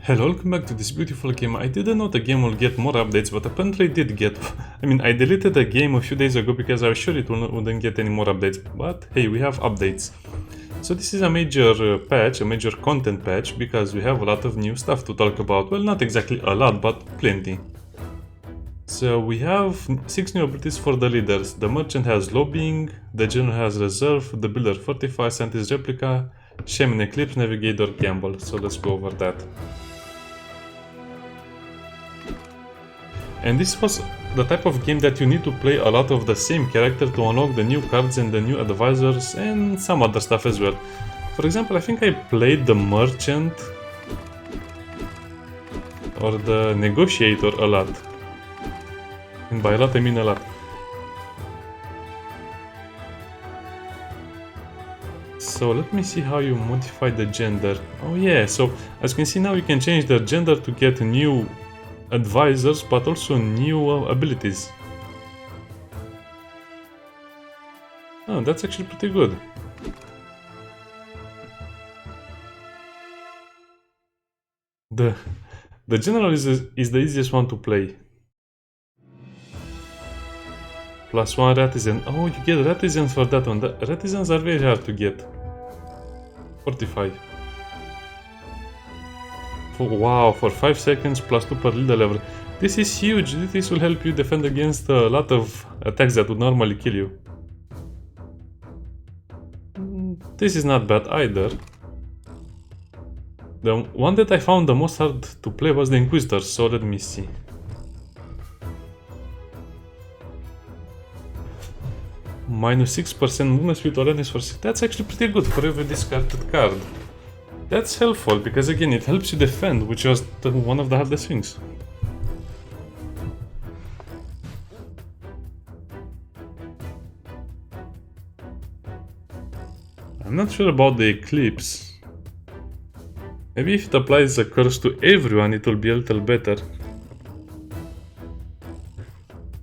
Hello, welcome back to this beautiful game. I didn't know the game will get more updates, but apparently it did get. I deleted the game a few days ago because I was sure it wouldn't get any more updates. But hey, we have updates. So this is a major patch, a major content patch, because we have a lot of new stuff to talk about. Well, not exactly a lot, but plenty. So we have 6 new abilities for the leaders. The merchant has lobbying, the general has reserve, the builder fortify, scientist replica, shaman eclipse, navigator gamble. So let's go over that. And this was the type of game that you need to play a lot of the same character to unlock the new cards and the new advisors and some other stuff as well. For example, I think I played the merchant or the negotiator a lot. And by a lot I mean a lot. So let me see how you modify the gender. Oh yeah, so as you can see now you can change the gender to get new advisors, but also new abilities. Oh, that's actually pretty good. The general is the easiest one to play. +1 Ratizen. Oh, you get Ratizens for that one. The Ratizens are very hard to get. 45. Wow, for 5 seconds +2 per leader level. This is huge. This will help you defend against a lot of attacks that would normally kill you. This is not bad either. The one that I found the most hard to play was the Inquisitor, so let me see. -6% movement speed awareness for 6. That's actually pretty good for every discarded card. That's helpful because again it helps you defend, which was one of the hardest things. I'm not sure about the eclipse. Maybe if it applies a curse to everyone it will be a little better.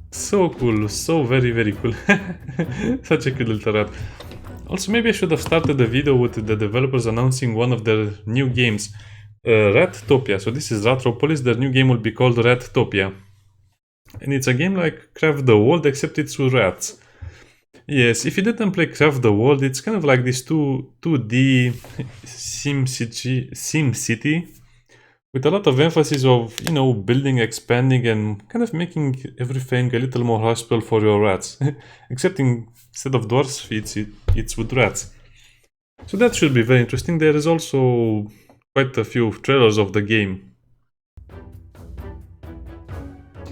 So cool, so very cool. Such a cute little rat. Also, maybe I should have started the video with the developers announcing one of their new games, Ratropolis. So this is Ratropolis, their new game will be called Ratropolis. And it's a game like Craft the World, except it's with rats. Yes, if you didn't play Craft the World, it's kind of like this 2D SimCity with a lot of emphasis of, you know, building, expanding, and kind of making everything a little more hospitable for your rats. Except instead of dwarves, it's with rats. So that should be very interesting. There is also quite a few trailers of the game.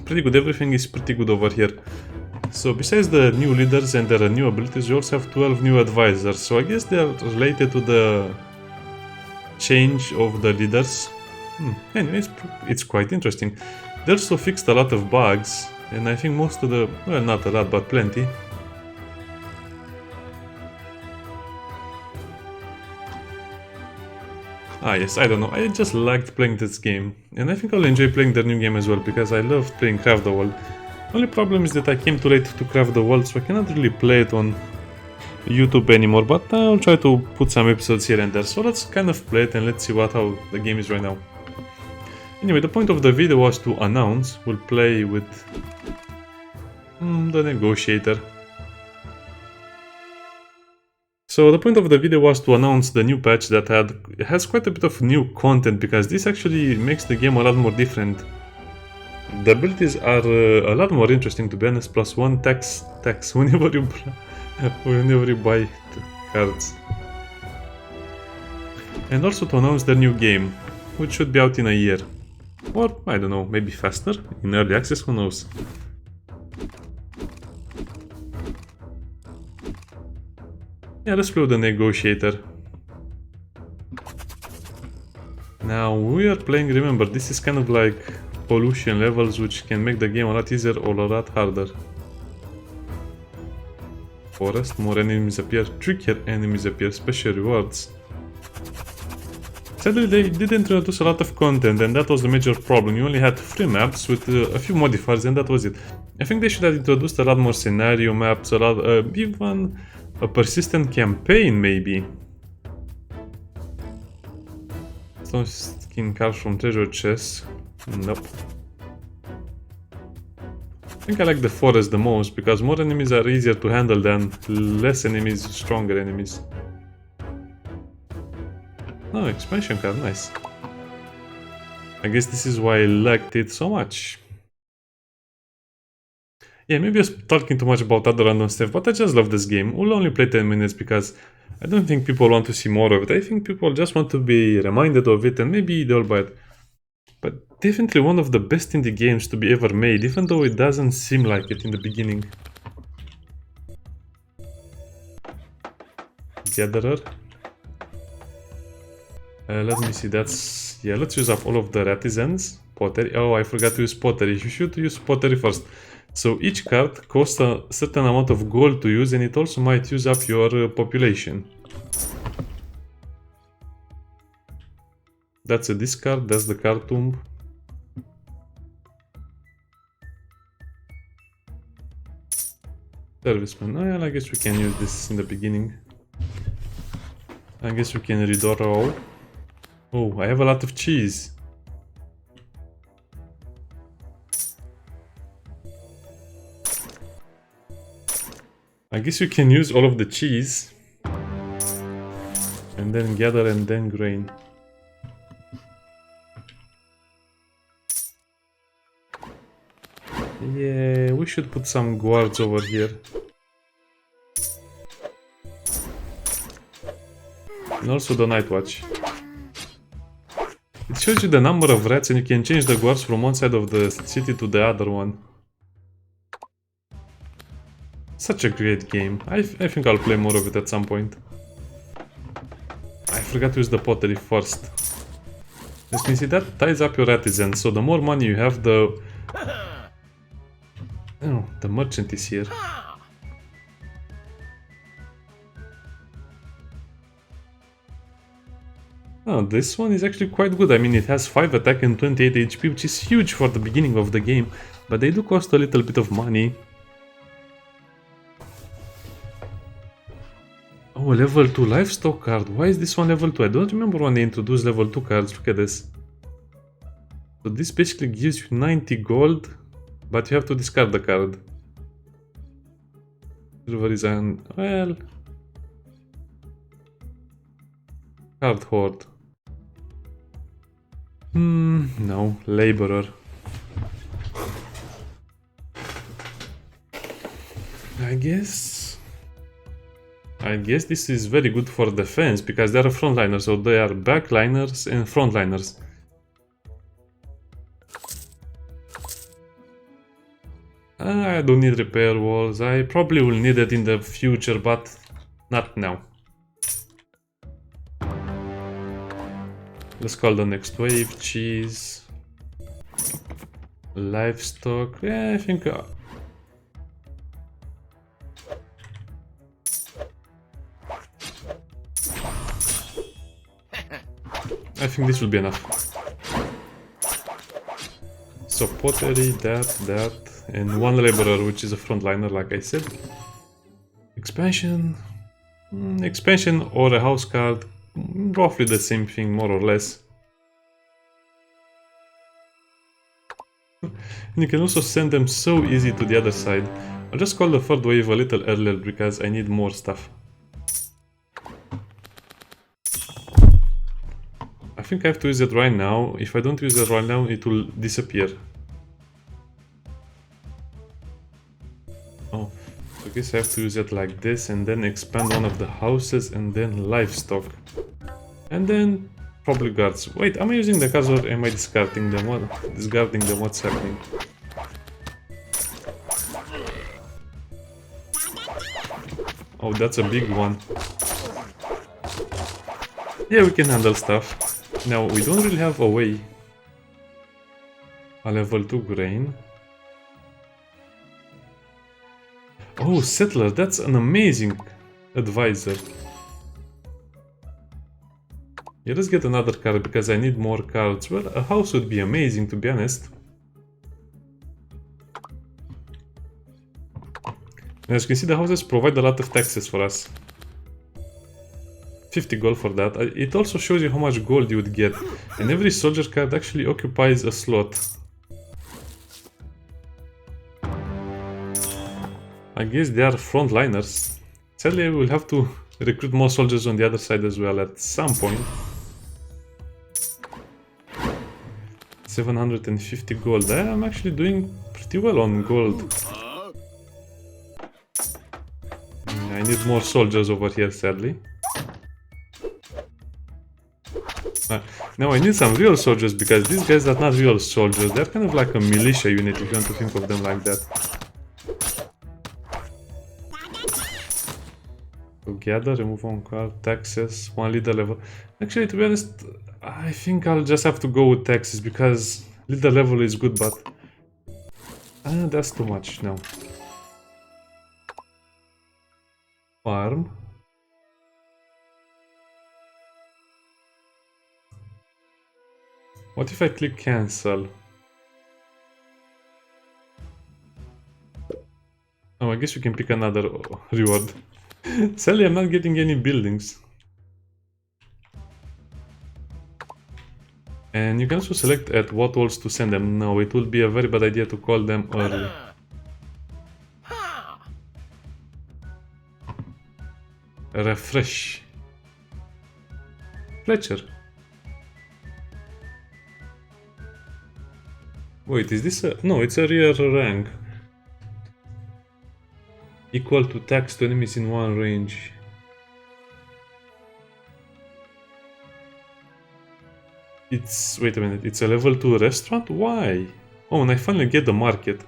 Pretty good, everything is pretty good over here. So besides the new leaders and their new abilities, you also have 12 new advisors. So I guess they are related to the change of the leaders. Anyways, it's quite interesting. They also fixed a lot of bugs, and I think most of the, well, not a lot, but plenty. Yes, I don't know, I just liked playing this game, and I think I'll enjoy playing the new game as well, because I love playing Craft the World. Only problem is that I came too late to Craft the World, so I cannot really play it on YouTube anymore, but I'll try to put some episodes here and there. So let's kind of play it and let's see how the game is right now. Anyway, the point of the video was to announce we'll play with the negotiator. So the point of the video was to announce the new patch that has quite a bit of new content, because this actually makes the game a lot more different. The abilities are a lot more interesting, to be honest. +1 tax whenever you buy cards. And also to announce the new game, which should be out in a year. Or, I don't know, maybe faster? In early access, who knows? Yeah, let's play with the negotiator. Now, we are playing, remember, this is kind of like pollution levels, which can make the game a lot easier or a lot harder. Forest, more enemies appear, trickier enemies appear, special rewards. Sadly, they did introduce a lot of content, and that was the major problem. You only had 3 maps with a few modifiers, and that was it. I think they should have introduced a lot more scenario maps, even a persistent campaign, maybe. So 15 cards from treasure chests. Nope. I think I like the forest the most because more enemies are easier to handle than less enemies, stronger enemies. Oh, expansion card, nice. I guess this is why I liked it so much. Yeah, maybe I was talking too much about other random stuff, but I just love this game. We'll only play 10 minutes because I don't think people want to see more of it. I think people just want to be reminded of it and maybe they'll buy it. But definitely one of the best indie games to be ever made, even though it doesn't seem like it in the beginning. Gatherer. Let me see, that's... Yeah, let's use up all of the artisans. Pottery. Oh, I forgot to use pottery. You should use pottery first. So each card costs a certain amount of gold to use and it also might use up your population. That's a discard, that's the card tomb. Serviceman. Oh yeah, I guess we can use this in the beginning. I guess we can redraw. Oh, I have a lot of cheese. I guess you can use all of the cheese. And then gather and then grain. Yeah, we should put some guards over here. And also the night watch. It shows you the number of rats and you can change the guards from one side of the city to the other one. Such a great game. I think I'll play more of it at some point. I forgot to use the pottery first. As you can see, that ties up your artisans, so the more money you have, the... Oh, the merchant is here. Oh, this one is actually quite good. I mean, it has 5 attack and 28 HP, which is huge for the beginning of the game, but they do cost a little bit of money. Oh, level 2 livestock card. Why is this one level 2? I don't remember when they introduced level 2 cards. Look at this. So this basically gives you 90 gold, but you have to discard the card. Silver is an... well... Card hoard. No. Laborer. I guess this is very good for defense, because they are frontliners, so they are backliners and frontliners. I don't need repair walls. I probably will need it in the future, but not now. Let's call the next wave cheese. Livestock. Yeah, I think... I think this will be enough. So pottery, that, and one laborer, which is a frontliner, like I said. Expansion... expansion or a house card, roughly the same thing, more or less. And you can also send them so easy to the other side. I'll just call the third wave a little earlier because I need more stuff. I think I have to use it right now. If I don't use it right now, it will disappear. Oh, so I guess I have to use it like this and then expand one of the houses and then livestock. And then probably guards. Wait, am I using the cards or am I discarding them? Discarding them, what's happening? Oh, that's a big one. Yeah, we can handle stuff. Now, we don't really have a way. A level 2 grain. Oh, settler, that's an amazing advisor. Yeah, let's get another card because I need more cards. Well, a house would be amazing, to be honest. As you can see, the houses provide a lot of taxes for us. 50 gold for that. It also shows you how much gold you would get. And every soldier card actually occupies a slot. I guess they are frontliners. Sadly, we'll have to recruit more soldiers on the other side as well at some point. 750 gold. I'm actually doing pretty well on gold. I need more soldiers over here, sadly. Now I need some real soldiers because these guys are not real soldiers. They're kind of like a militia unit if you want to think of them like that. So gather, remove one card, taxes, one leader level. Actually, to be honest, I think I'll just have to go with taxes because leader level is good, but that's too much now. Farm. What if I click cancel? Oh, I guess you can pick another reward. Sadly, I'm not getting any buildings. And you can also select at what walls to send them. No, it will be a very bad idea to call them early. Refresh. Fletcher. Wait, is this a... No, it's a rear rank. Equal to tax to enemies in one range. It's... Wait a minute, it's a level 2 restaurant? Why? Oh, and I finally get the market.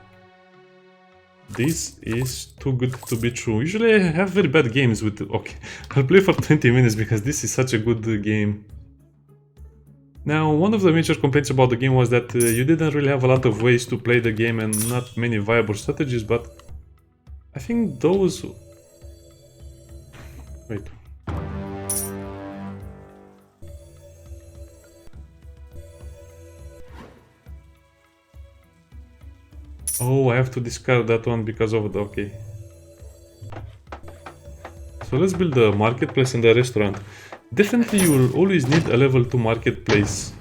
This is too good to be true. Usually I have very bad games with... Okay, I'll play for 20 minutes because this is such a good game. Now, one of the major complaints about the game was that you didn't really have a lot of ways to play the game and not many viable strategies, but I think those... Wait. Oh, I have to discard that one because of the... Okay. So let's build the marketplace and the restaurant. Definitely you will always need a level 2 marketplace.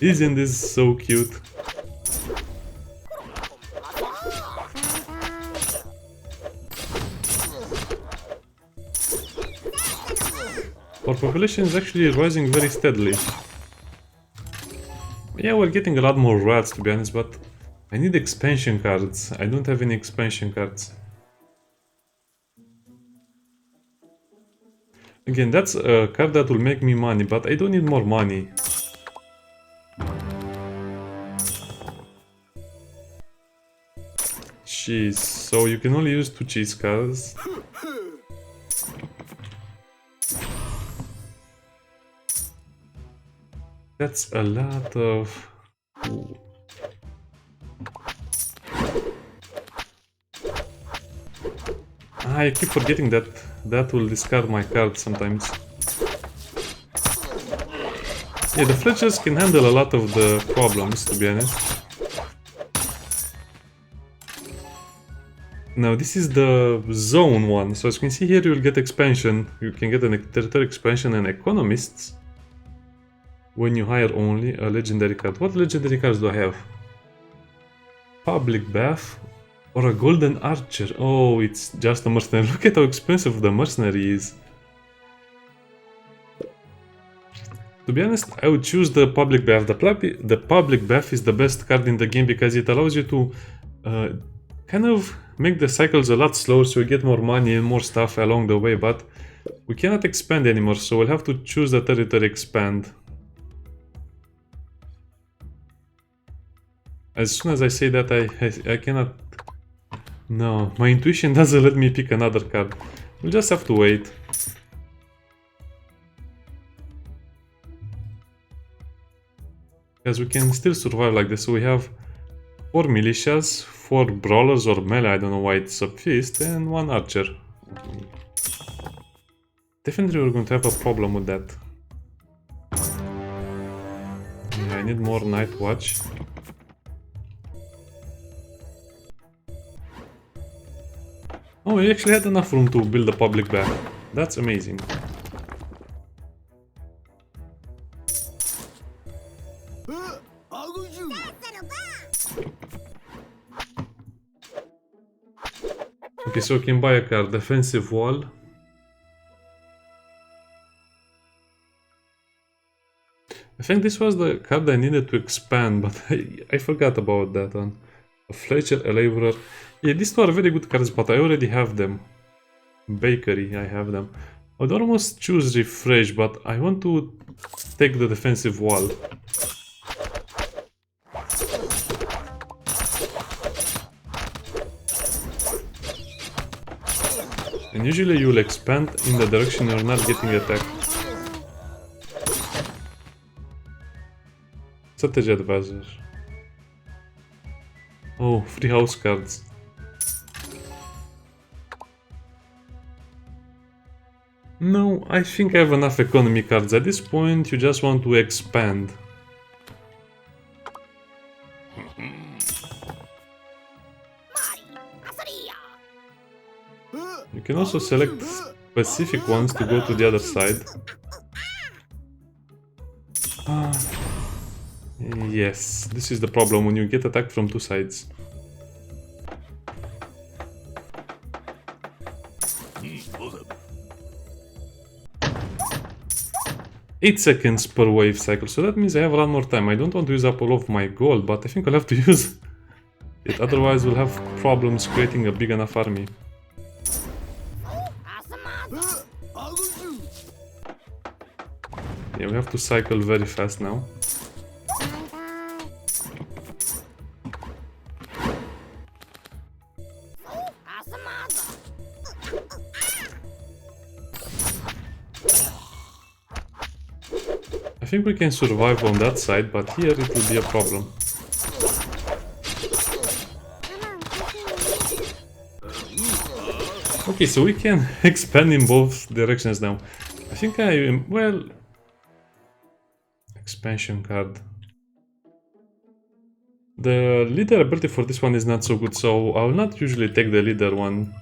Isn't this so cute? Our population is actually rising very steadily. Yeah, we're getting a lot more rats to be honest, but I need expansion cards. I don't have any expansion cards. Again, that's a card that will make me money, but I don't need more money. Cheese. So you can only use 2 cheese cards. That's a lot of... Ooh. I keep forgetting that that will discard my card sometimes. Yeah, the Fletchers can handle a lot of the problems, to be honest. Now this is the zone one, so as you can see here you will get expansion. You can get a territory expansion and economists when you hire only a legendary card. What legendary cards do I have? Public Bath or a Golden Archer. Oh, it's just a mercenary. Look at how expensive the mercenary is. To be honest, I would choose the Public Bath. The Public Bath is the best card in the game because it allows you to kind of make the cycles a lot slower so you get more money and more stuff along the way, but we cannot expand anymore, so we'll have to choose the territory expand. As soon as I say that, I cannot... No, my intuition doesn't let me pick another card. We'll just have to wait. Because we can still survive like this. So we have 4 militias, 4 brawlers or melee, I don't know why it's a feast, and 1 archer. Definitely we're going to have a problem with that. Yeah, I need more night watch. Oh, we actually had enough room to build a public bath. That's amazing. Okay, so we can buy a card. Defensive wall. I think this was the card I needed to expand, but I forgot about that one. A Fletcher, a Laborer. Yeah, these two are very good cards, but I already have them. Bakery, I have them. I would almost choose Refresh, but I want to take the defensive wall. And usually you'll expand in the direction you're not getting attacked. Strategy Advisor. Oh, free house cards. No, I think I have enough economy cards. At this point, you just want to expand. You can also select specific ones to go to the other side. Yes, this is the problem when you get attacked from two sides. Eight seconds per wave cycle, so that means I have one more time. I don't want to use up all of my gold, but I think I'll have to use it, otherwise we'll have problems creating a big enough army. Yeah, we have to cycle very fast now. I think we can survive on that side, but here it will be a problem. Okay, so we can expand in both directions now. I think I am, well... Expansion card. The leader ability for this one is not so good, so I will not usually take the leader one.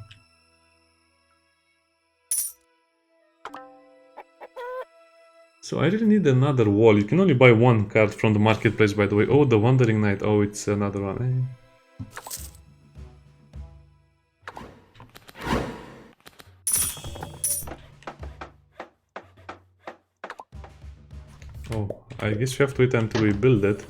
So I really need another wall. You can only buy one card from the marketplace, by the way. Oh, the Wandering Knight. Oh, it's another one. Oh, I guess we have to wait until we build it.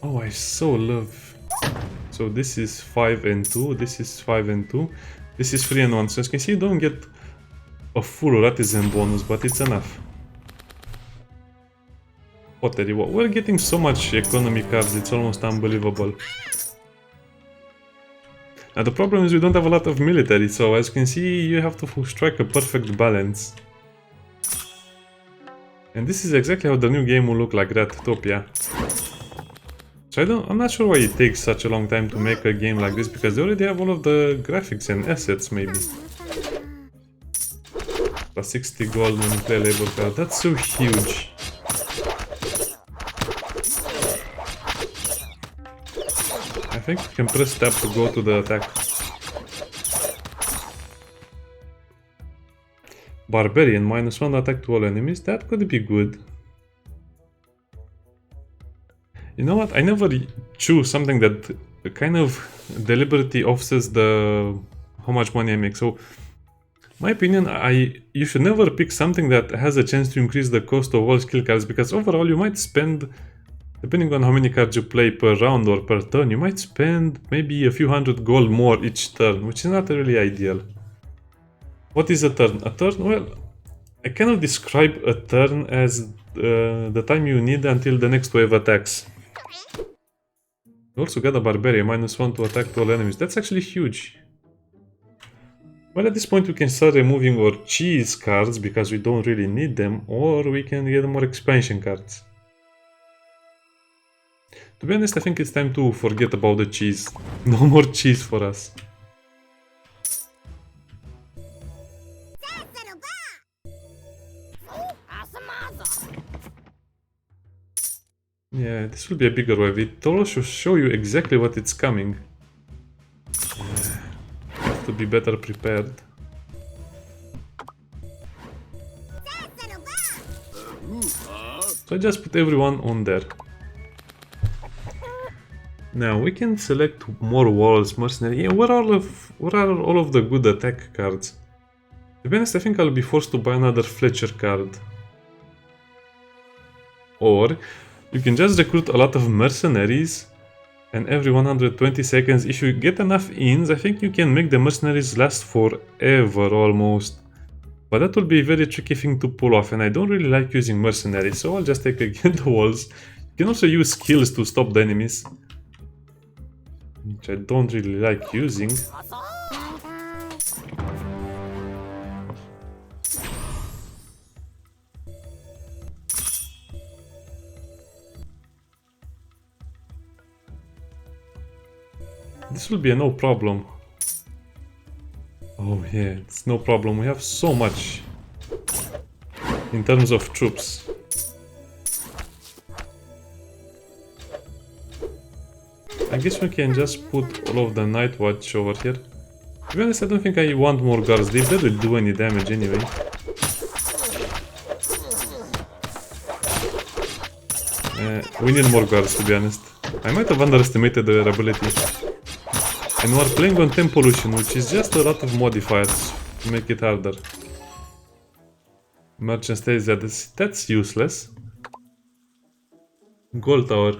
Oh, I so love... So this is 5 and 2, this is 5 and 2, this is 3 and 1. So as you can see, you don't get a full Ratizen bonus, but it's enough. Pottery, we're getting so much economy cards, it's almost unbelievable. Now the problem is we don't have a lot of military, so as you can see, you have to strike a perfect balance. And this is exactly how the new game will look like, Ratopia. So I'm not sure why it takes such a long time to make a game like this, because they already have all of the graphics and assets, maybe. Plus 60 gold when you play labor card, that's so huge. I think you can press tab to go to the attack. Barbarian, -1 attack to all enemies, that could be good. You know what, I never choose something that kind of deliberately offsets how much money I make. So, my opinion, you should never pick something that has a chance to increase the cost of all skill cards, because overall you might spend, depending on how many cards you play per round or per turn, you might spend maybe a few hundred gold more each turn, which is not really ideal. What is a turn? A turn, well, I cannot describe a turn as the time you need until the next wave attacks. You also got a Barbarian, -1 to attack to all enemies. That's actually huge. Well, at this point we can start removing our cheese cards because we don't really need them, or we can get more expansion cards. To be honest, I think it's time to forget about the cheese. No more cheese for us. Yeah, this will be a bigger wave. It will also show you exactly what it's coming. Have to be better prepared. So I just put everyone on there. Now we can select more walls, mercenary. Yeah, where are all of the good attack cards? To be honest, I think I'll be forced to buy another Fletcher card. Or you can just recruit a lot of mercenaries, and every 120 seconds, if you get enough ins, I think you can make the mercenaries last forever almost. But that will be a very tricky thing to pull off, and I don't really like using mercenaries, so I'll just take again the walls. You can also use skills to stop the enemies, which I don't really like using. This will be a no problem. Oh yeah, it's no problem. We have so much in terms of troops. I guess we can just put all of the Night Watch over here. To be honest, I don't think I want more guards. They barely do any damage anyway. We need more guards, to be honest. I might have underestimated their ability. And we're playing on 10 pollution, which is just a lot of modifiers to make it harder. Merchant stays at this. That's useless. Gold tower.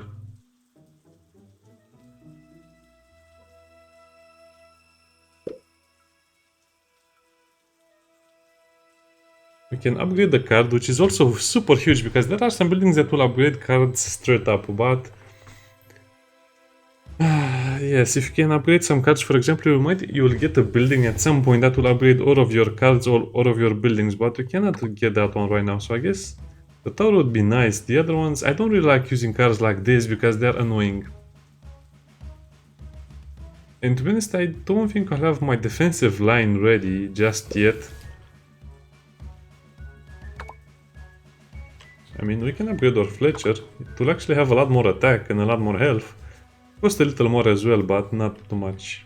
We can upgrade the card, which is also super huge because there are some buildings that will upgrade cards straight up, but yes, if you can upgrade some cards, for example, you will get a building at some point that will upgrade all of your cards, all of your buildings, but we cannot get that one right now, so I guess the tower would be nice. The other ones, I don't really like using cards like this because they're annoying. And to be honest, I don't think I'll have my defensive line ready just yet. I mean, we can upgrade our Fletcher. It will actually have a lot more attack and a lot more health. Cost a little more as well, but not too much.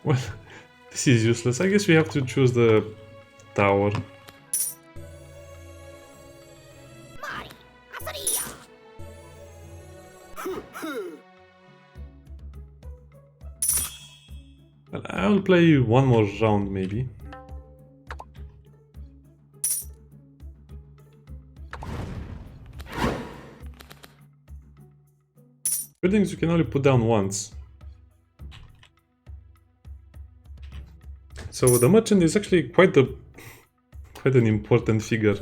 Well, this is useless. I guess we have to choose the tower. Well, I'll play one more round maybe. Buildings you can only put down once. So the merchant is actually quite an important figure.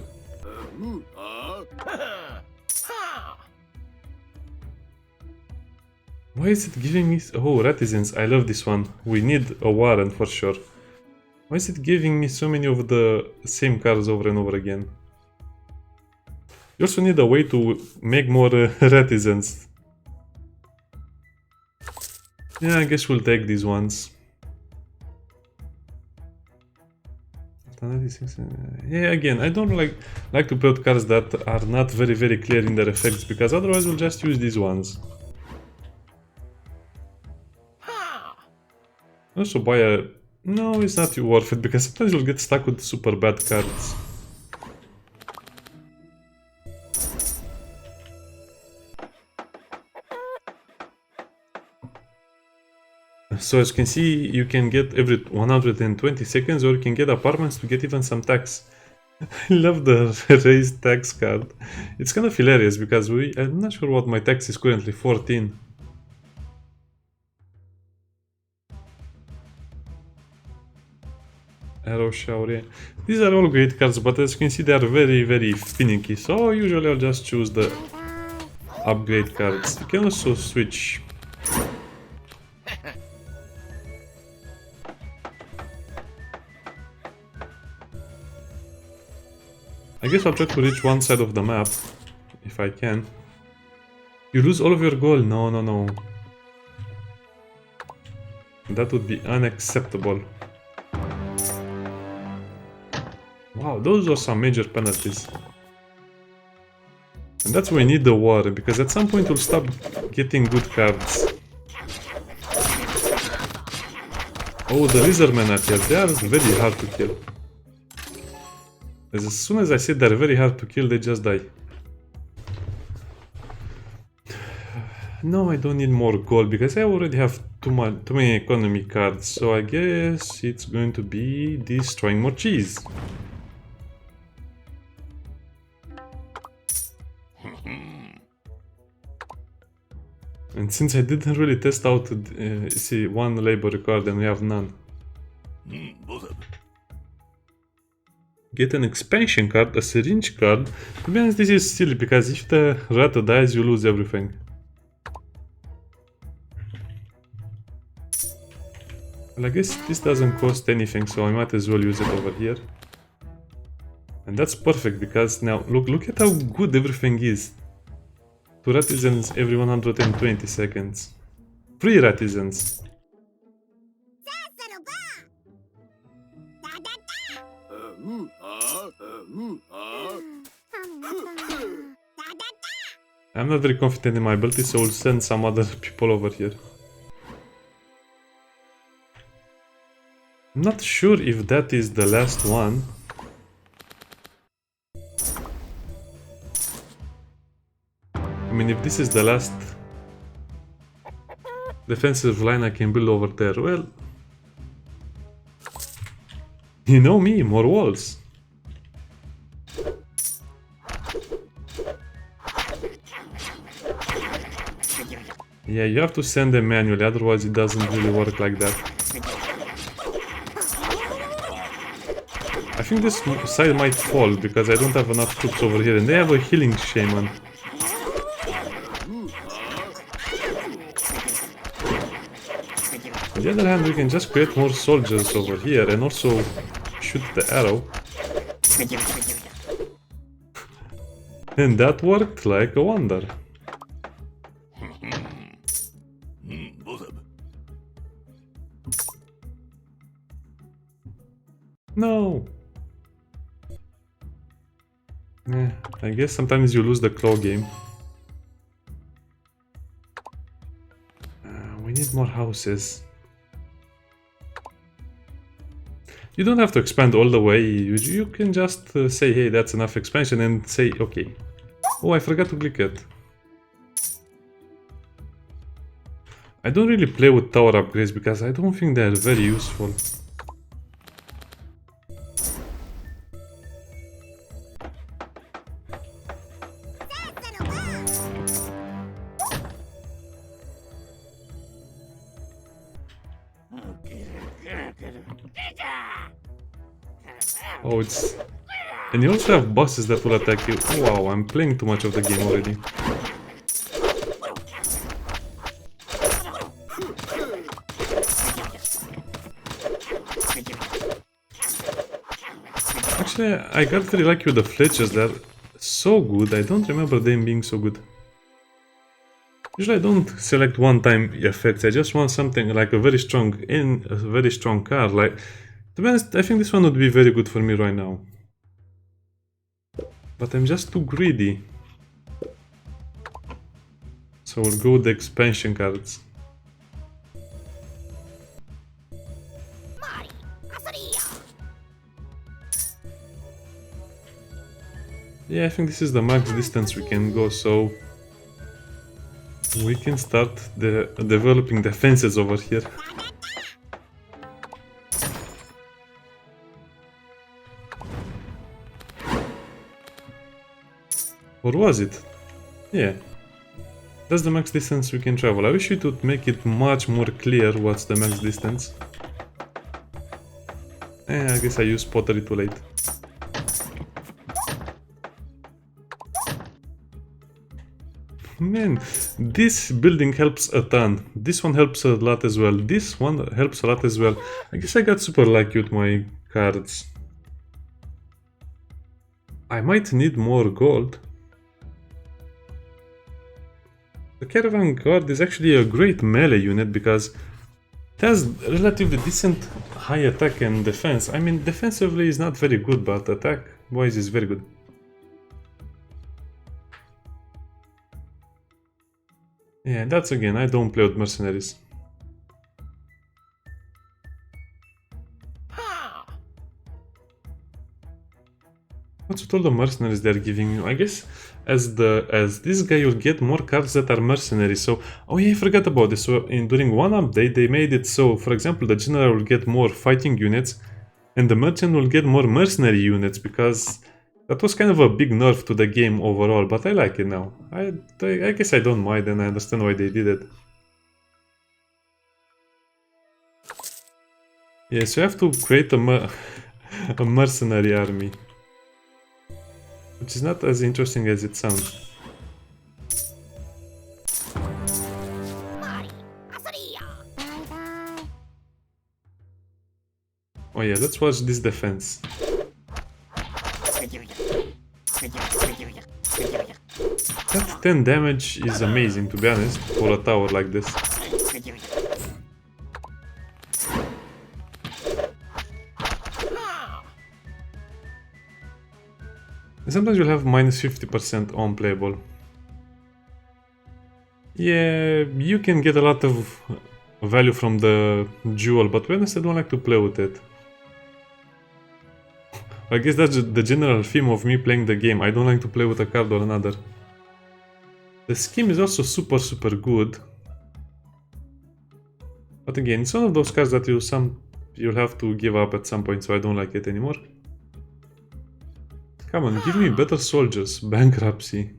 Why is it giving me... Oh, reticence, I love this one. We need a warrant for sure. Why is it giving me so many of the same cards over and over again? You also need a way to make more reticence. Yeah, I guess we'll take these ones. Yeah, again, I don't like to build cards that are not very clear in their effects, because otherwise we'll just use these ones. Also buy a... No, it's not worth it, because sometimes you'll get stuck with super bad cards. So as you can see, you can get every 120 seconds, or you can get apartments to get even some tax. I love the raised tax card. It's kind of hilarious because I'm not sure what my tax is currently, 14. Arrow shower, yeah. These are all great cards, but as you can see, they are very finicky. So usually I'll just choose the upgrade cards. You can also switch. I guess I'll try to reach one side of the map, if I can. You lose all of your gold? No. That would be unacceptable. Wow, those are some major penalties. And that's why we need the war, because at some point we'll stop getting good cards. Oh, the lizardmen are here. They are very hard to kill. As soon as I say they're very hard to kill, they just die. No, I don't need more gold because I already have too many economy cards. So I guess it's going to be destroying more cheese. And since I didn't really test out, see, one labor record and we have none. Get an expansion card, a syringe card. To be honest, this is silly because if the rat dies, you lose everything. Well, I guess this doesn't cost anything, so I might as well use it over here. And that's perfect because now look at how good everything is. 2 Ratisans every 120 seconds. 3 Ratisans. I'm not very confident in my ability, so we'll send some other people over here. I'm not sure if that is the last one. I mean, if this is the last defensive line I can build over there, well, you know me, more walls. Yeah, you have to send them manually, otherwise it doesn't really work like that. I think this side might fall because I don't have enough troops over here and they have a healing shaman. On the other hand, we can just create more soldiers over here and also shoot the arrow. And that worked like a wonder. No! I guess sometimes you lose the claw game. We need more houses. You don't have to expand all the way, you can just say, hey, that's enough expansion and say, okay. Oh, I forgot to click it. I don't really play with tower upgrades because I don't think they're very useful. Oh, it's... And you also have bosses that will attack you. Wow, I'm playing too much of the game already. Actually, I got very lucky with the fletchers. They're so good. I don't remember them being so good. Usually I don't select one-time effects. I just want something like a very strong card. Like, to be honest, I think this one would be very good for me right now. But I'm just too greedy. So we'll go with the expansion cards. Yeah, I think this is the max distance we can go, so we can start developing defenses over here. Or was it? Yeah. That's the max distance we can travel. I wish it would make it much more clear what's the max distance. I guess I used pottery too late. Man, this building helps a ton. This one helps a lot as well. This one helps a lot as well. I guess I got super lucky with my cards. I might need more gold. The Caravan Guard is actually a great melee unit because it has relatively decent high attack and defense. I mean, defensively is not very good, but attack-wise is very good. Yeah, that's again, I don't play with mercenaries. What's with all the mercenaries they're giving you? I guess as this guy you'll get more cards that are mercenaries. So oh yeah, I forgot about this. So during one update they made it so, for example, the general will get more fighting units and the merchant will get more mercenary units, because that was kind of a big nerf to the game overall, but I like it now. I guess I don't mind, and I understand why they did it. Yeah, so you have to create a mercenary army, which is not as interesting as it sounds. Oh yeah, let's watch this defense. That 10 damage is amazing, to be honest, for a tower like this. Sometimes you'll have minus 50% on playable. Yeah, you can get a lot of value from the jewel, but to be honest, I don't like to play with it. I guess that's the general theme of me playing the game. I don't like to play with a card or another. The scheme is also super good. But again, it's one of those cards that you'll have to give up at some point, so I don't like it anymore. Come on, give me better soldiers. Bankruptcy.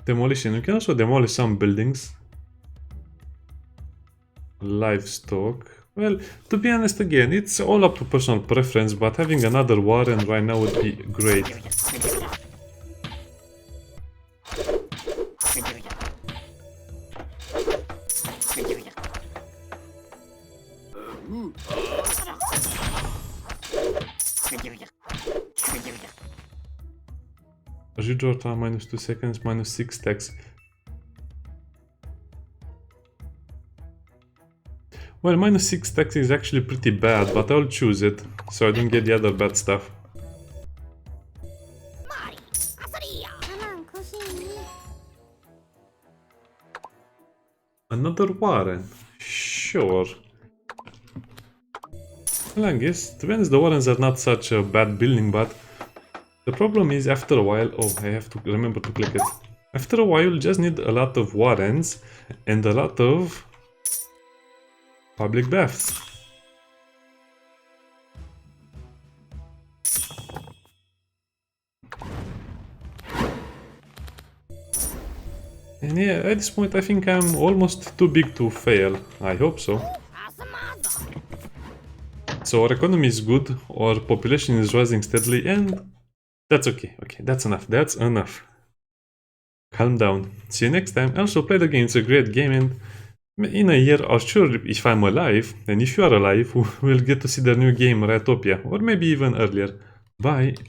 Demolition. You can also demolish some buildings. Livestock. Well, to be honest, again, it's all up to personal preference, but having another warren right now would be great. Redraw minus 2 seconds, minus 6 stacks. Well, minus 6 stacks is actually pretty bad, but I'll choose it, so I don't get the other bad stuff. Another warren. Sure. Well, I guess, to be honest, the warrens are not such a bad building, but the problem is after a while... Oh, I have to remember to click it. After a while, you'll just need a lot of warrens and a lot of public baths. And yeah, at this point I think I'm almost too big to fail. I hope so. So our economy is good, our population is rising steadily, and that's okay. Okay, that's enough. That's enough. Calm down. See you next time. Also, play the game. It's a great game, and in a year, or sure, if I'm alive, and if you are alive, we'll get to see the new game, Ratopia, or maybe even earlier. Bye!